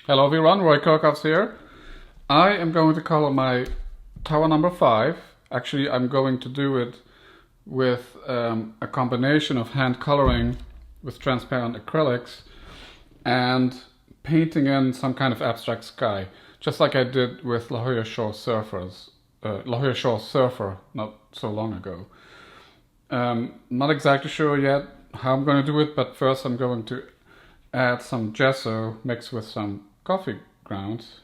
Hello everyone, Roy Kerckhoffs here. I am going to color my tower number 5. Actually, I'm going to do it with a combination of hand coloring with transparent acrylics and painting in some kind of abstract sky, just like I did with La Jolla Shore Surfer not so long ago. Not exactly sure yet how I'm going to do it, but first I'm going to add some gesso mixed with some coffee grounds.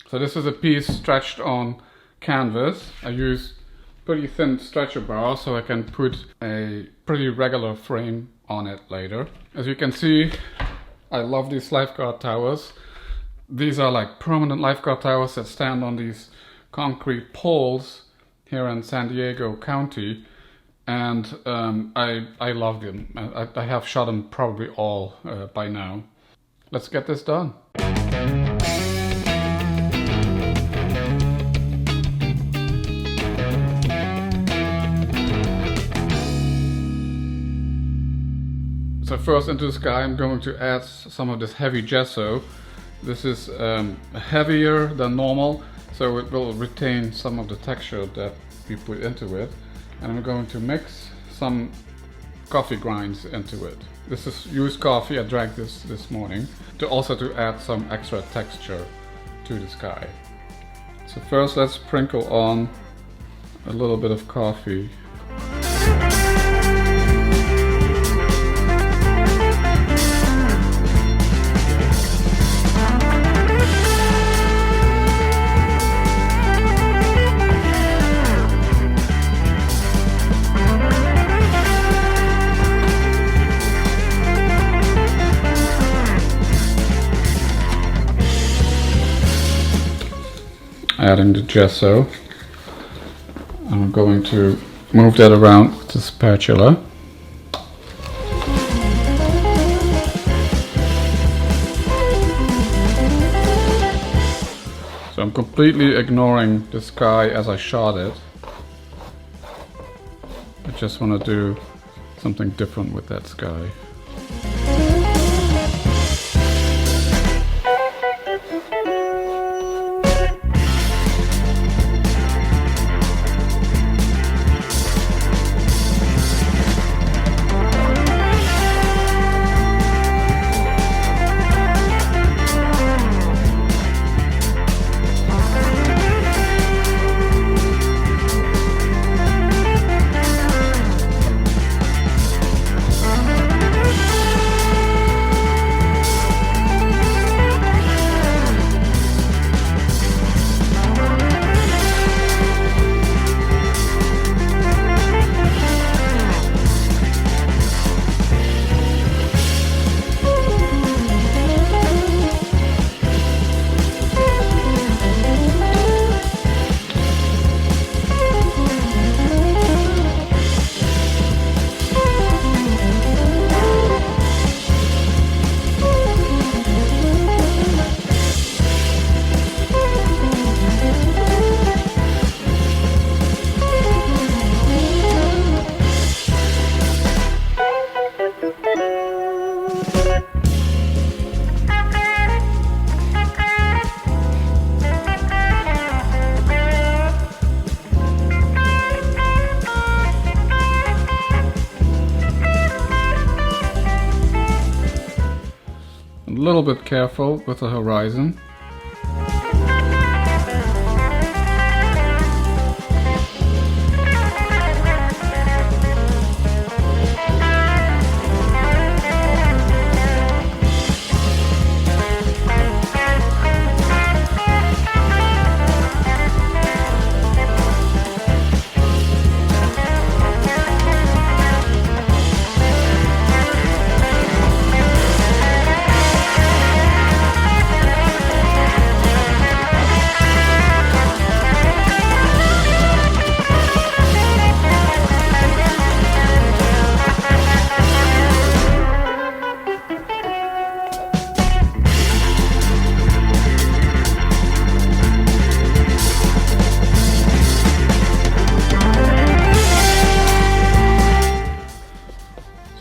So this is a piece stretched on canvas. I use pretty thin stretcher bar so I can put a pretty regular frame on it later. As you can see, I love these lifeguard towers. These are like permanent lifeguard towers that stand on these concrete poles here in San Diego County, and I love them. I have shot them probably all by now. Let's get this done. So first into the sky I'm going to add some of this heavy gesso. This is heavier than normal, so it will retain some of the texture that we put into it. And I'm going to mix some coffee grinds into it. This is used coffee. I drank this morning to add some extra texture to the sky. So first let's sprinkle on a little bit of coffee. Adding the gesso. I'm going to move that around with the spatula. So I'm completely ignoring the sky as I shot it. I just want to do something different with that sky. A little bit careful with the horizon.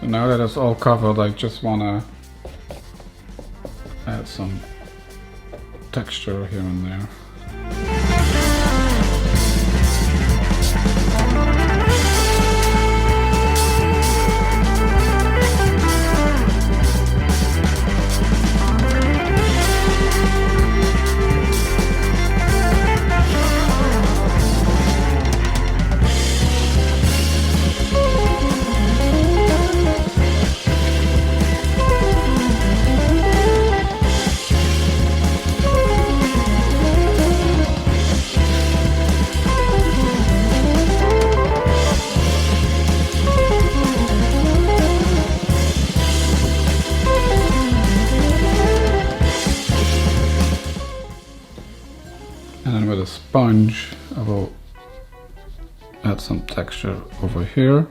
Now that it's all covered, I just want to add some texture here and there. And then with a sponge, I will add some texture over here.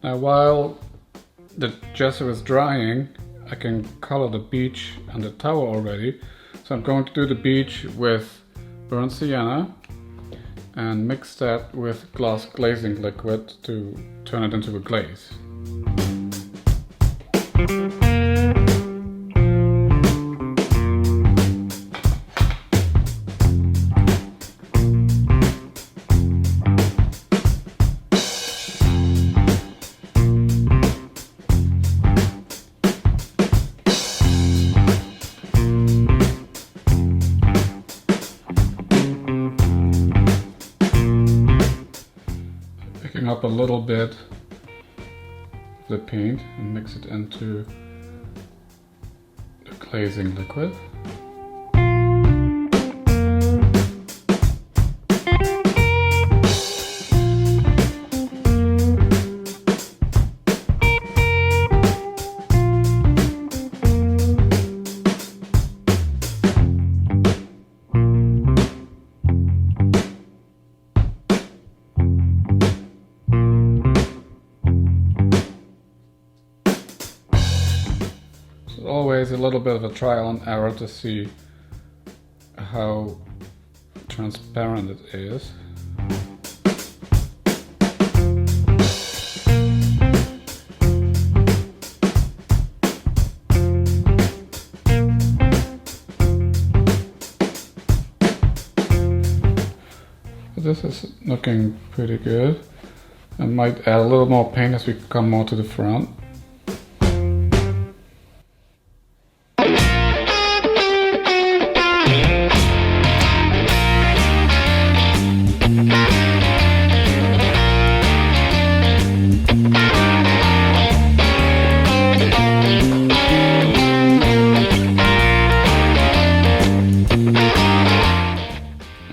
Now, while the gesso is drying, I can color the beach and the tower already. So I'm going to do the beach with burnt sienna and mix that with glass glazing liquid to turn it into a glaze. Up a little bit of the paint and mix it into the glazing liquid. Always a little bit of a trial and error to see how transparent it is. This is looking pretty good. I might add a little more paint as we come more to the front.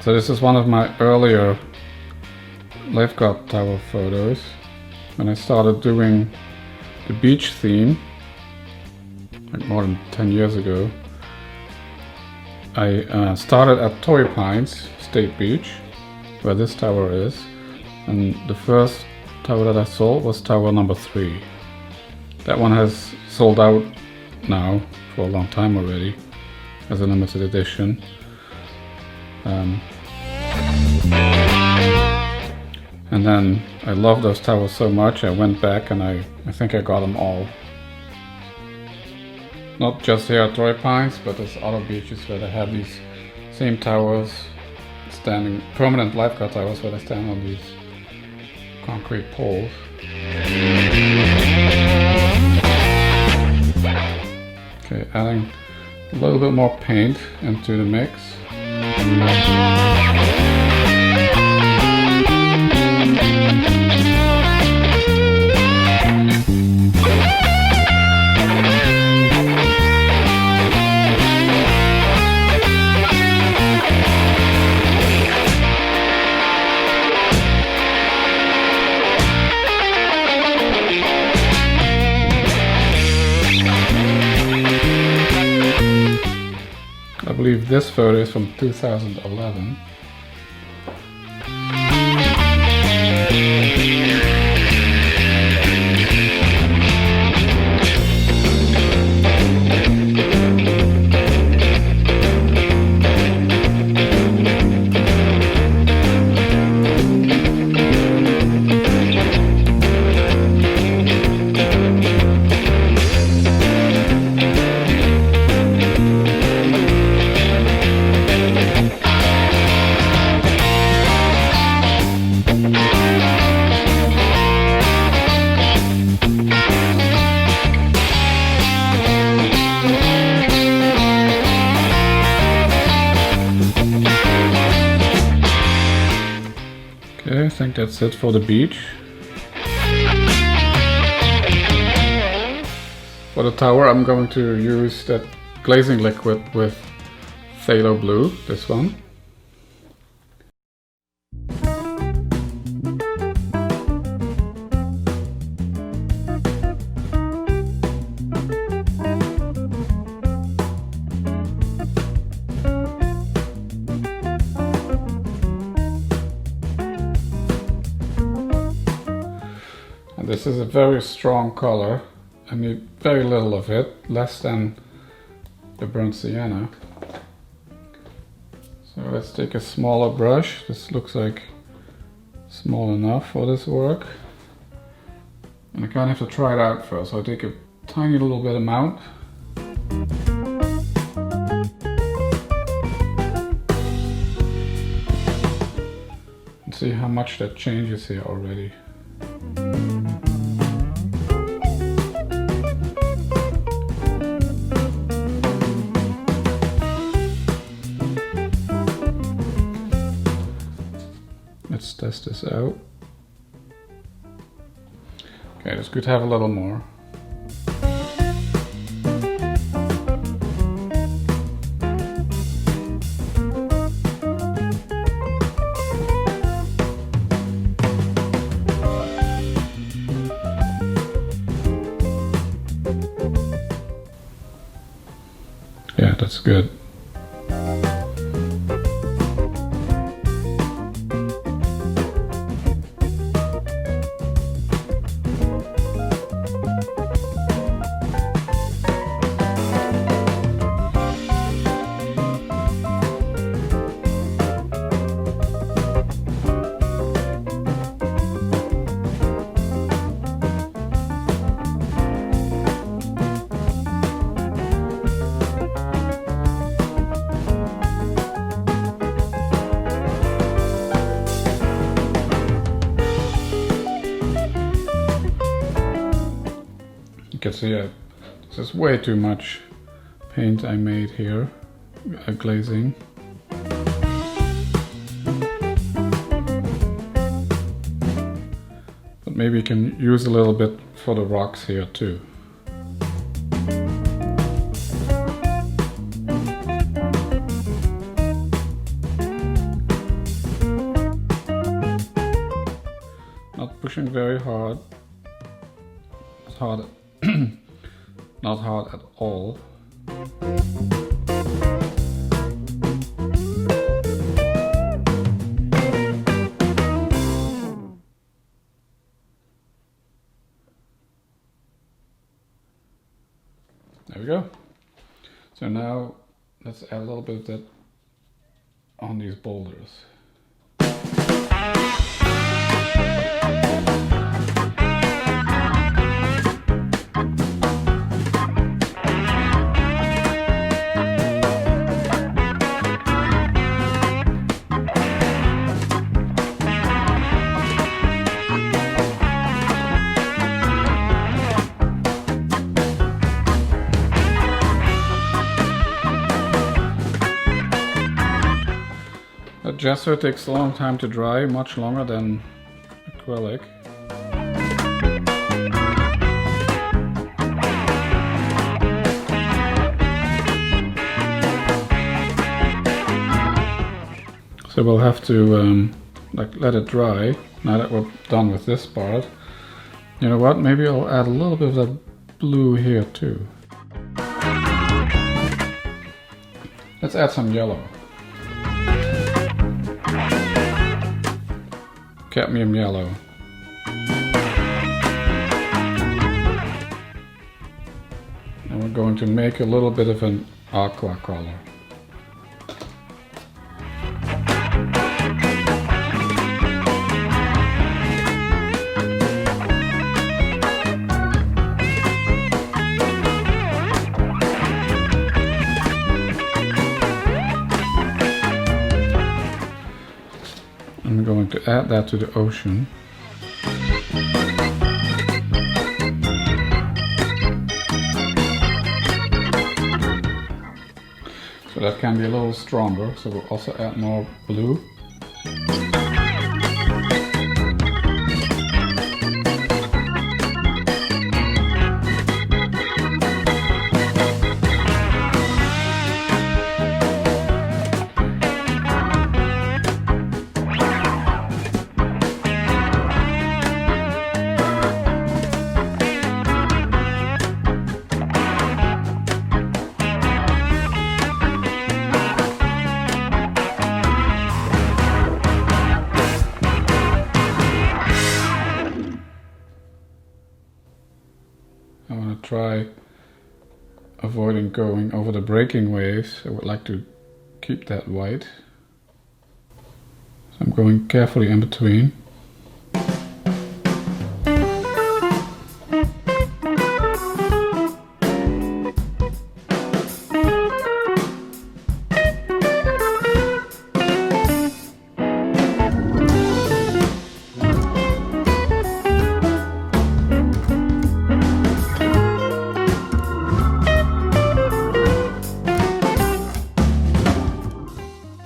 So this is one of my earlier Lifeguard Tower photos. When I started doing the beach theme, like more than 10 years ago, I started at Torrey Pines State Beach, where this tower is, and the first tower that I sold was tower number 3. That one has sold out now for a long time already as a limited edition. And then I love those towers so much, I went back and I think I got them all. Not just here at Torrey Pines, but there's other beaches where they have these same towers standing, permanent lifeguard towers where they stand on these concrete poles. Okay, adding a little bit more paint into the mix. I believe this photo is from 2011. think that's it for the beach. For the tower, I'm going to use that glazing liquid with phthalo blue, this one. And this is a very strong color. I need very little of it, less than the burnt sienna. So let's take a smaller brush. This looks like small enough for this work. And I kind of have to try it out first. So I'll take a tiny little bit amount. And see how much that changes here already. Let's test this out. Okay, it's good to have a little more. Yeah, that's good. You can see this is way too much paint I made here, glazing. But maybe you can use a little bit for the rocks here too. Not pushing very hard. It's hard. Not hard at all. There we go. So now let's add a little bit of that on these boulders. Gesso takes a long time to dry, much longer than acrylic. So we'll have to let it dry. Now that we're done with this part, you know what? Maybe I'll add a little bit of that blue here too. Let's add some yellow. Cadmium yellow. And we're going to make a little bit of an aqua color. I'm going to add that to the ocean. So that can be a little stronger, so we'll also add more blue. try avoiding going over the breaking waves. I would like to keep that white. So I'm going carefully in between.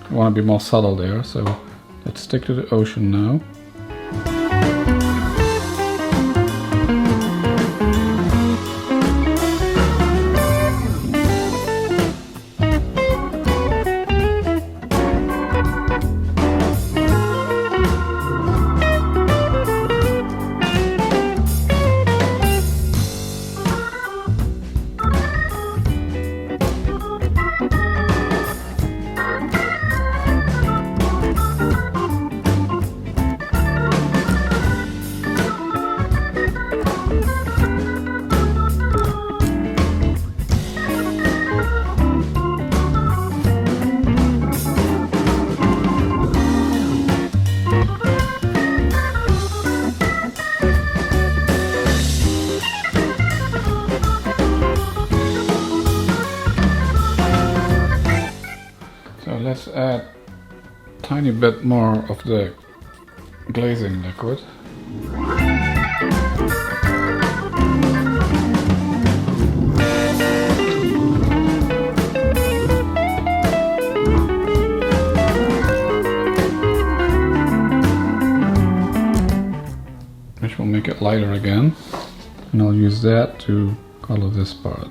I want to be more subtle there, so let's stick to the ocean now. Let's add a tiny bit more of the glazing liquid. Which will make it lighter again. And I'll use that to color this part.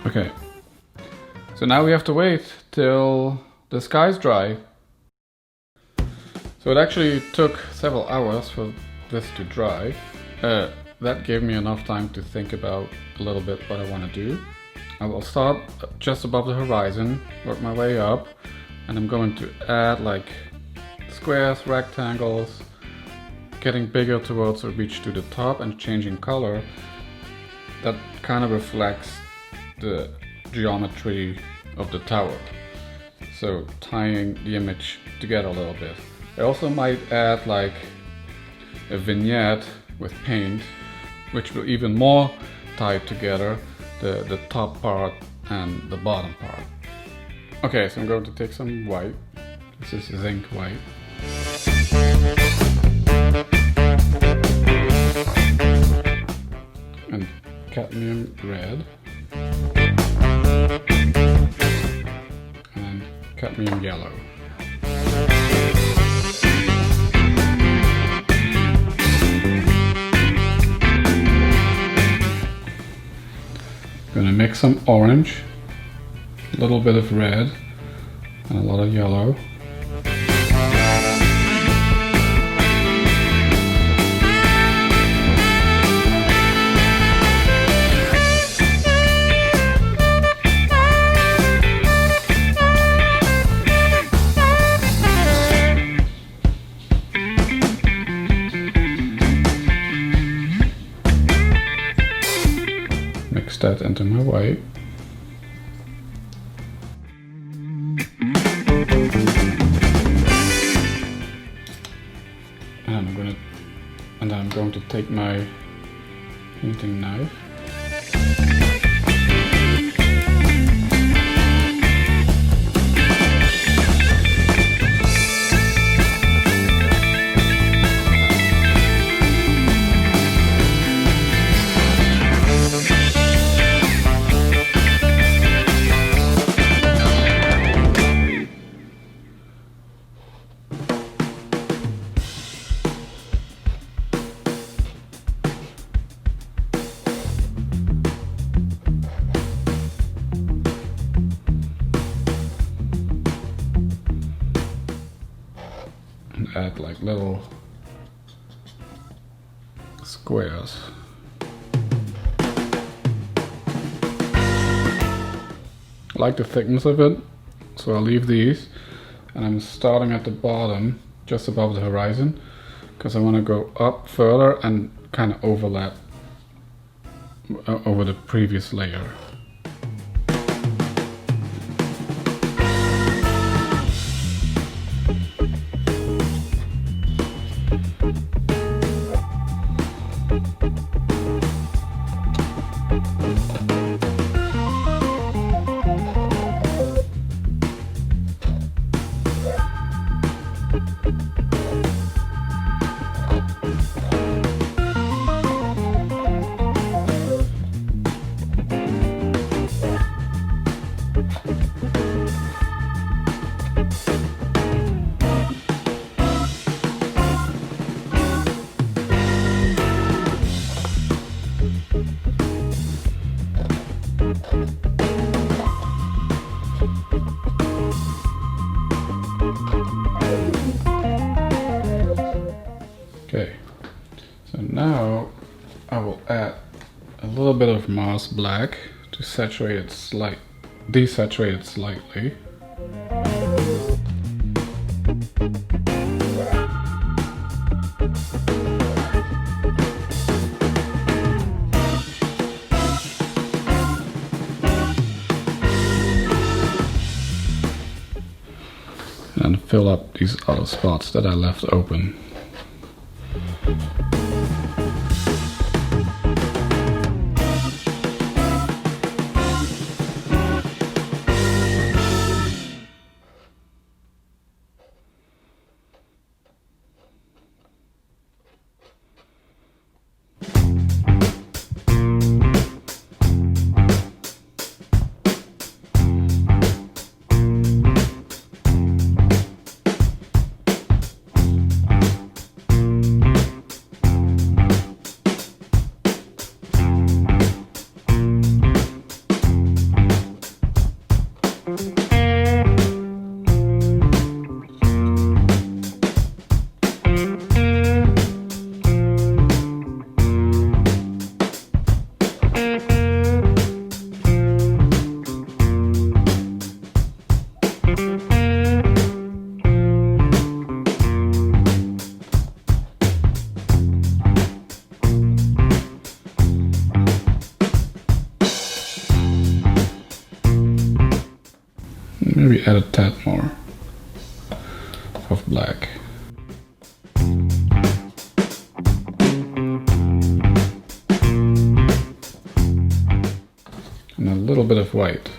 Okay, so now we have to wait till the sky's dry. So it actually took several hours for this to dry. That gave me enough time to think about a little bit what I want to do. I will start just above the horizon, work my way up, and I'm going to add like squares, rectangles, getting bigger towards the reach to the top and changing color. That kind of reflects the geometry of the tower, so tying the image together a little bit. I also might add like a vignette with paint, which will even more tie together the top part and the bottom part. Okay, so I'm going to take some white. This is zinc white. And cadmium red. And cadmium yellow. Gonna mix some orange, a little bit of red, and a lot of yellow. that into my way. And then I'm going to take my painting knife. Add like little squares. I like the thickness of it, so I'll leave these, and I'm starting at the bottom just above the horizon because I want to go up further and kind of overlap over the previous layer. Okay, so now I will add a little bit of Mars Black to desaturate it slightly. And fill up these other spots that I left open. Maybe add a tad more of black. And a little bit of white.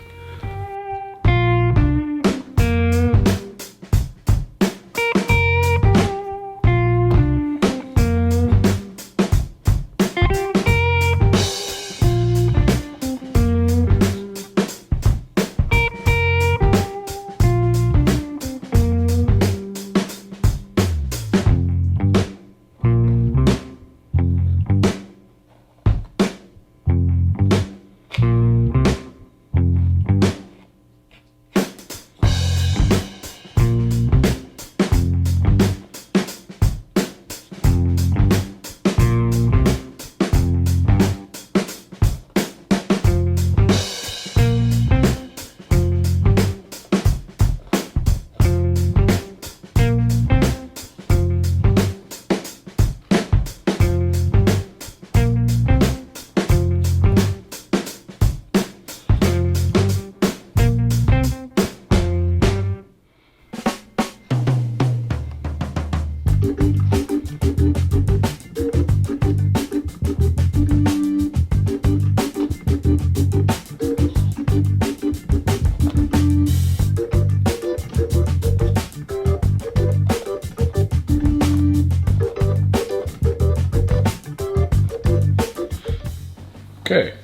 Okay,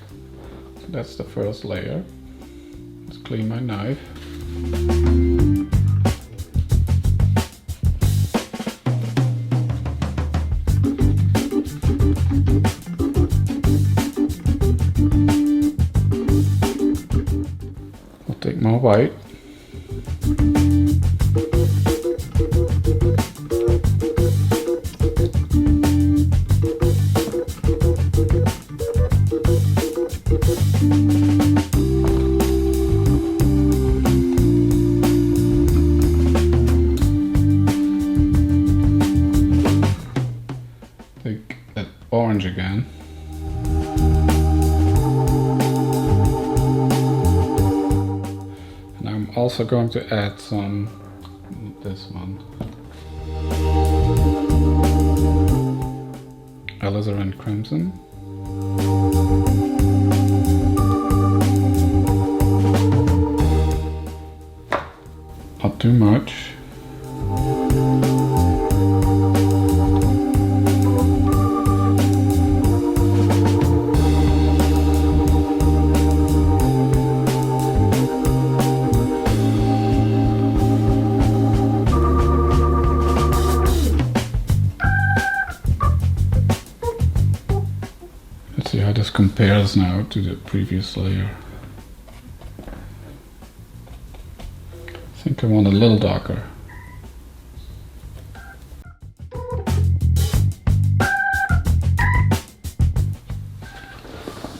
so that's the first layer. Let's clean my knife. I'll take more white. Take that orange again. And I'm also going to add some, this one, alizarin crimson. Not too much. Let's see how this compares now to the previous layer. I think I want a little darker.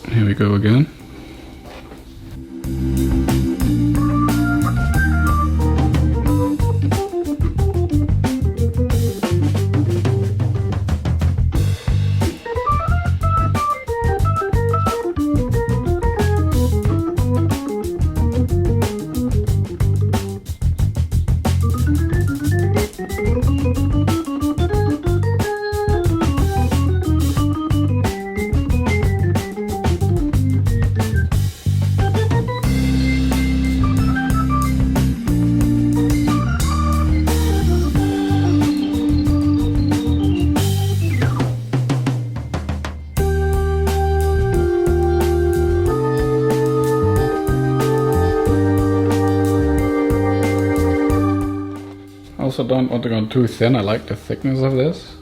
Here we go again. Also don't want to go too thin, I like the thickness of this.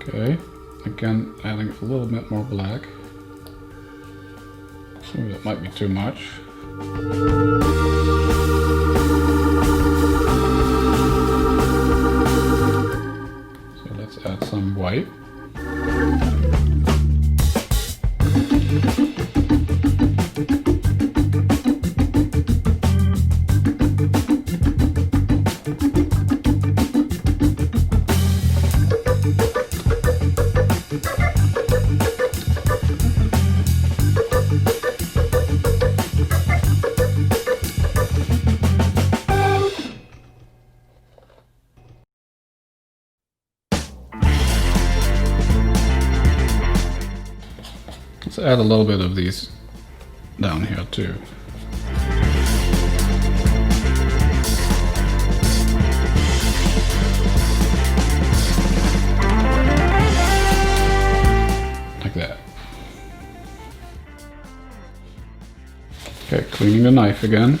Okay, again adding a little bit more black. So that might be too much. So let's add some white. Let's add a little bit of these down here too. Like that. Okay, cleaning the knife again.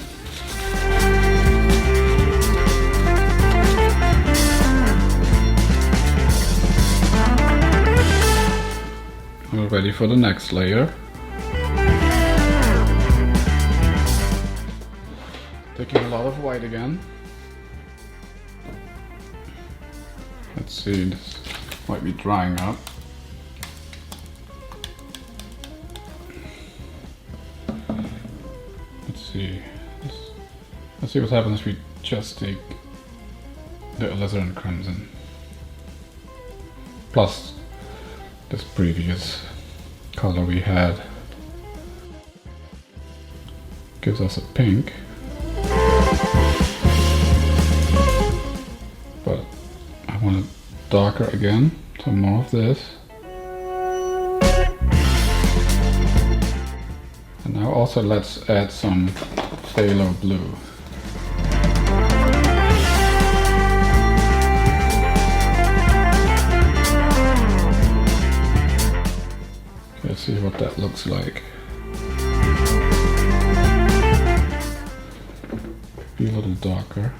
We're ready for the next layer. Taking a lot of white again. Let's see, this might be drying up. Let's see what happens if we just take the alizarin crimson plus this previous color we had. Gives us a pink, but I want it darker again, so more of this. And Now also let's add some phthalo blue. Let's see what that looks like. Be a little darker.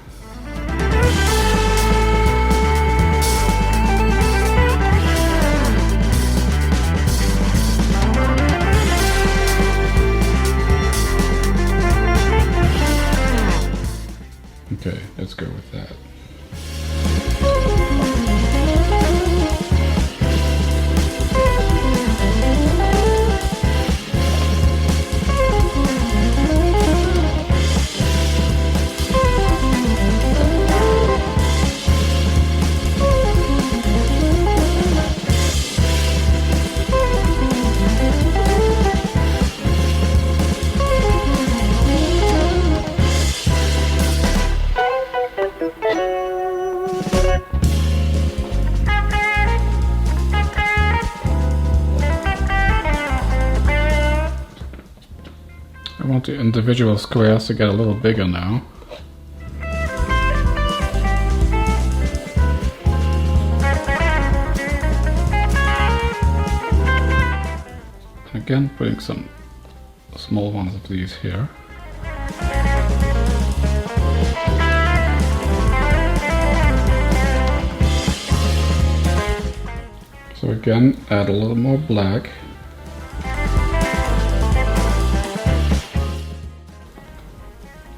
Okay, let's go with that. I want the individual squares to get a little bigger now. And again, putting some small ones of these here. So again, add a little more black.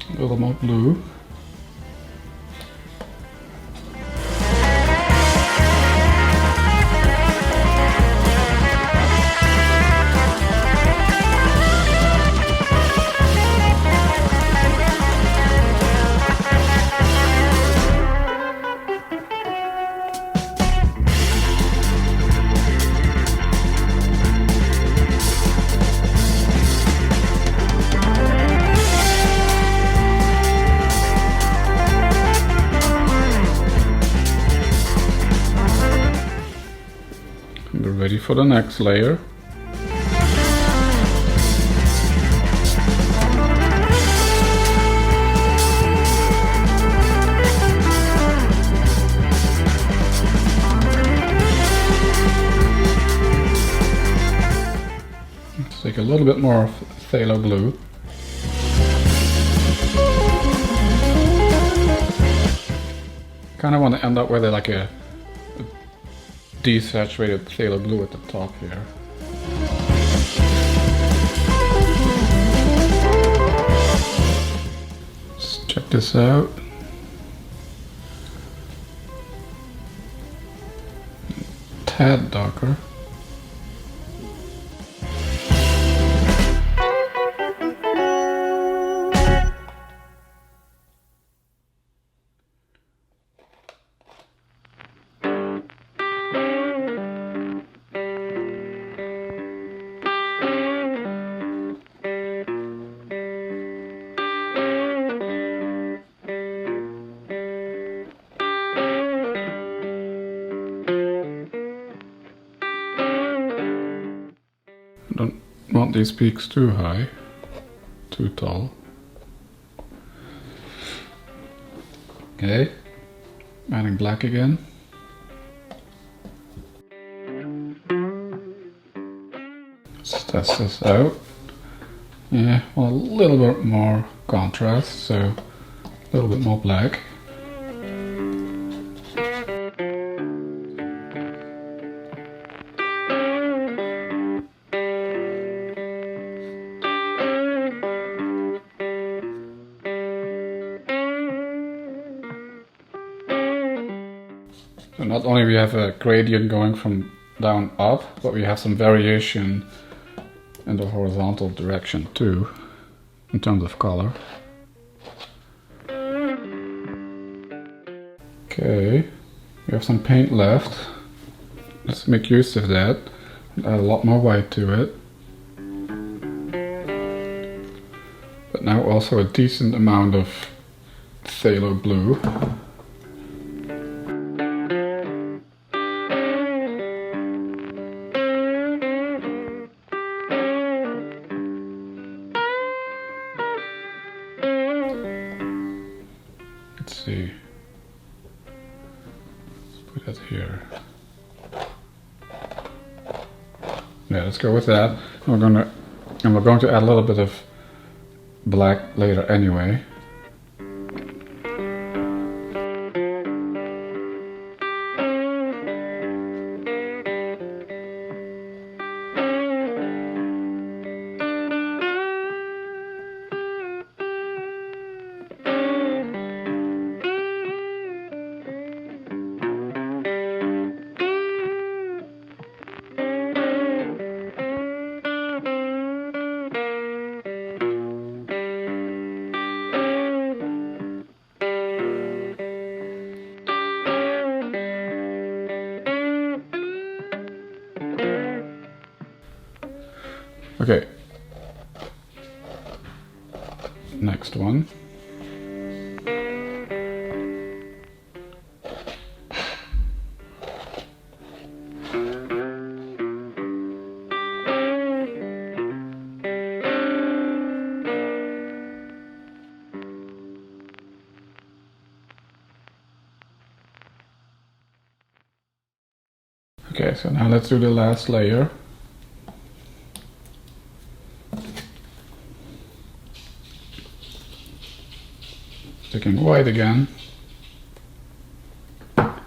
A little more blue. We're ready for the next layer. Let's take a little bit more phthalo blue. Kind of want to end up with like a desaturated phthalo blue at the top here. Let's check this out. Tad darker. Don't want these peaks too high, too tall. Okay, adding black again. Let's test this out. Yeah, well, a little bit more contrast, so a little bit more black. So not only we have a gradient going from down up, but we have some variation in the horizontal direction too, in terms of color. Okay, we have some paint left. Let's make use of that and add a lot more white to it. But now also a decent amount of phthalo blue. see. Let's put that here. Yeah, let's go with that. We're going to add a little bit of black later anyway. Okay, next one. Okay, so now let's do the last layer. Taking white again. A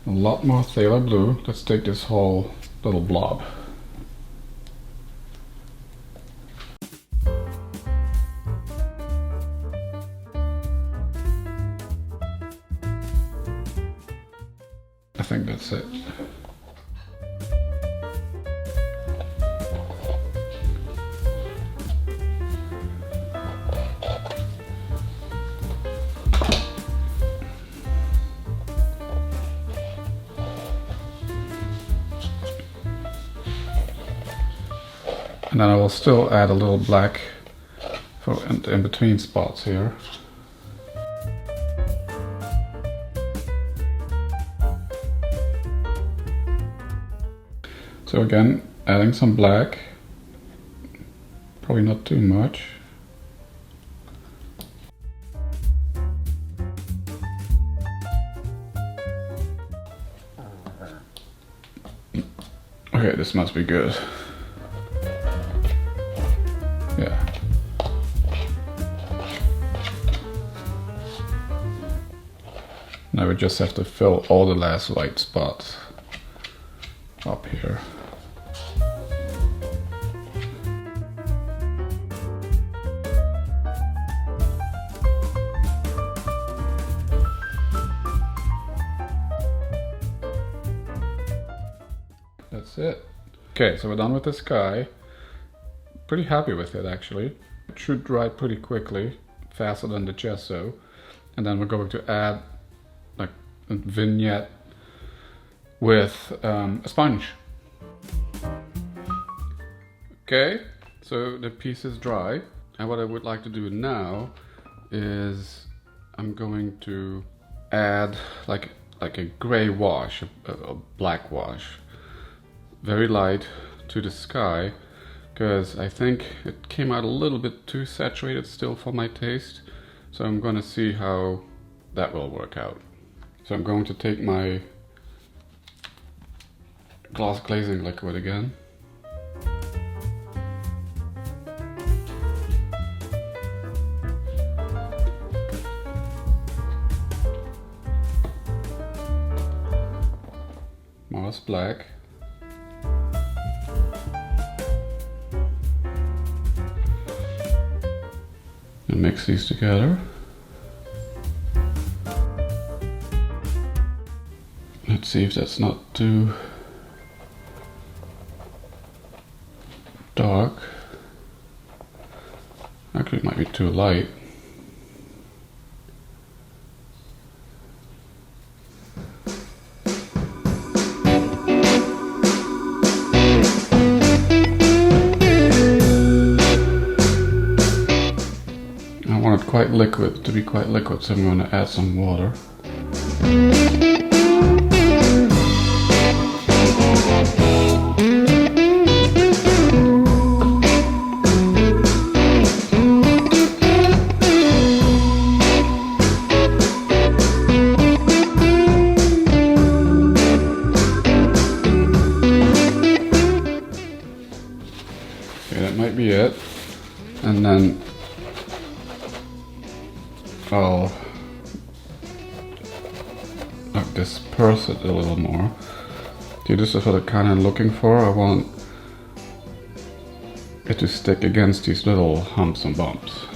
lot more phthalo blue. Let's take this whole little blob. I think that's it. And then I will still add a little black for in between spots here. So again, adding some black, probably not too much. Okay, this must be good. Yeah. Now we just have to fill all the last white spots up here. That's it. Okay, so we're done with the sky. Pretty happy with it actually. It should dry pretty quickly, faster than the gesso. And then we're going to add like a vignette with a sponge. Okay, so the piece is dry. And what I would like to do now is I'm going to add like a gray wash, a black wash, very light to the sky, because I think it came out a little bit too saturated still for my taste. So I'm going to see how that will work out. So I'm going to take my glass glazing liquid again. Mars black. And mix these together. Let's see if that's not too dark. Actually, it might be too light. I want it quite liquid, to be quite liquid, so I'm going to add some water. might be it. And then I'll disperse it a little more. See, this is what I'm kind of looking for. I want it to stick against these little humps and bumps.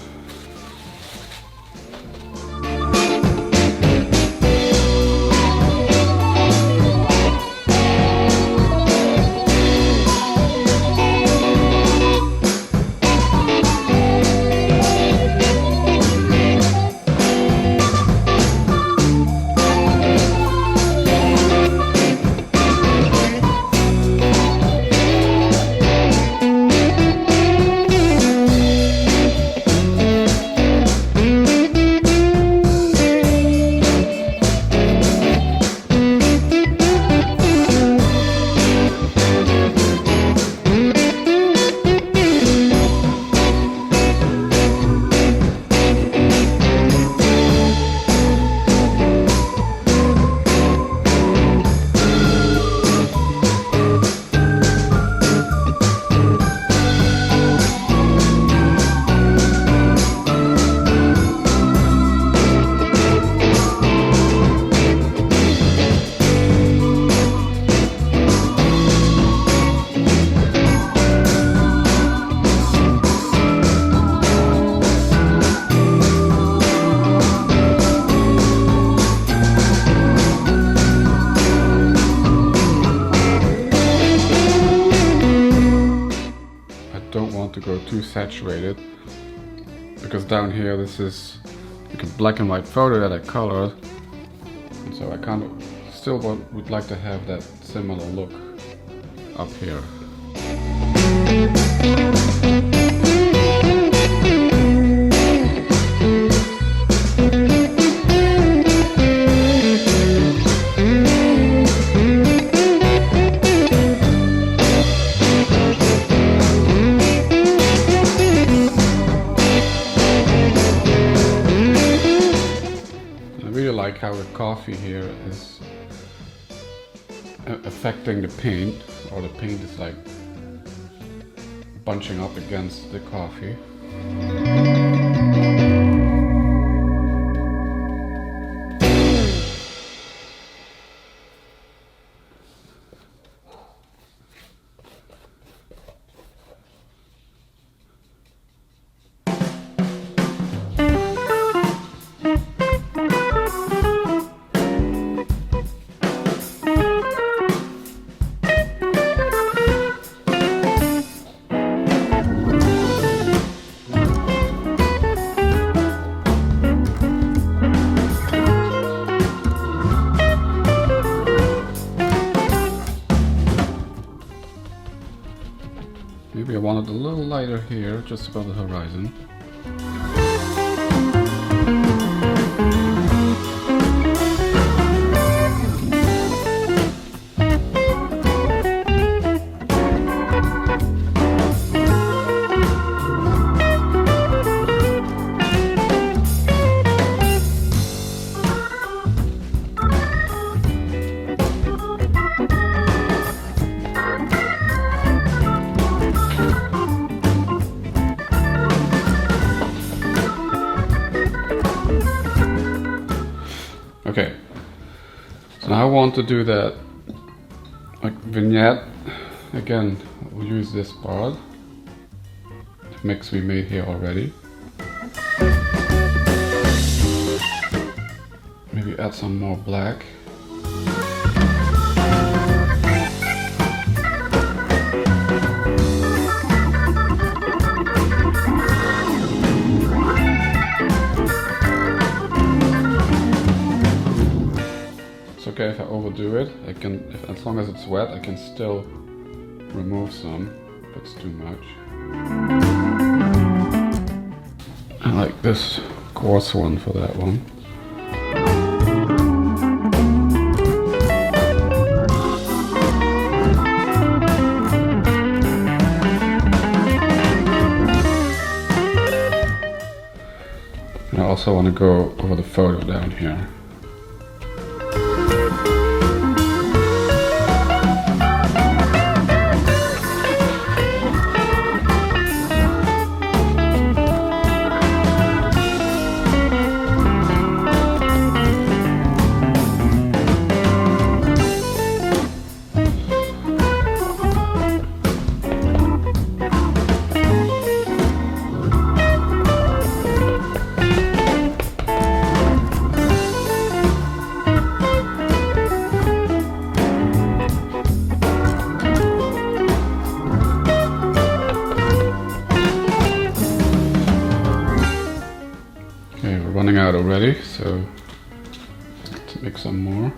To go too saturated, because down here this is like a black and white photo that I colored, and so I kind of still would like to have that similar look up here. How the coffee here is affecting the paint, or the paint is like bunching up against the coffee. Maybe I want it a little lighter here, just above the horizon. Okay, so now I want to do that like vignette. Again, we'll use this part, the mix we made here already. Maybe add some more black. Okay, if I overdo it, I can, as long as it's wet, I can still remove some if it's too much. I like this coarse one for that one. And I also want to go over the photo down here. already, so let's make some more.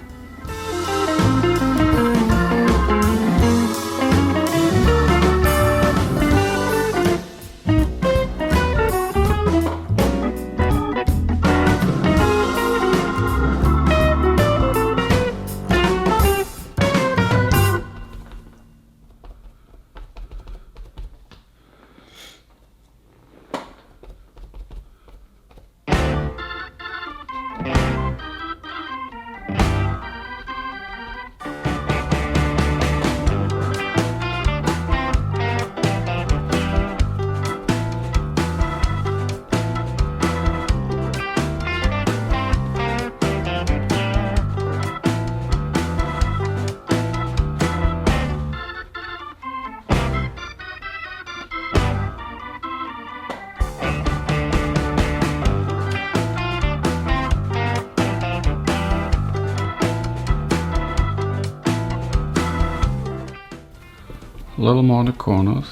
A little more on the corners.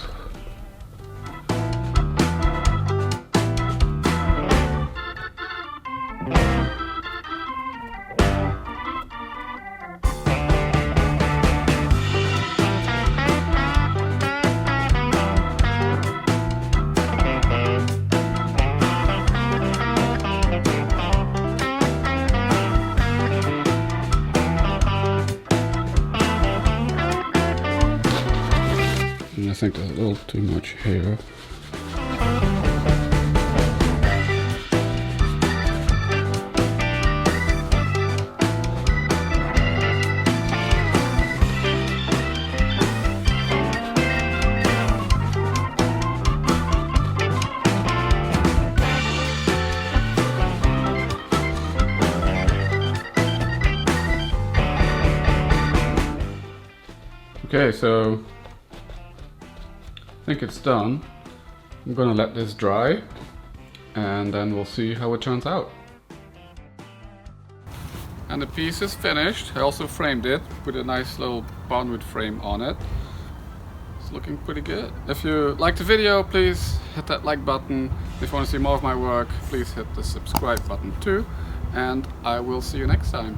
I think there's a little too much here. Okay, so I think it's done. I'm gonna let this dry and then we'll see how it turns out. And the piece is finished. I also framed it, put a nice little barnwood frame on it. It's looking pretty good. If you liked the video, please hit that like button. If you want to see more of my work, please hit the subscribe button too. And I will see you next time.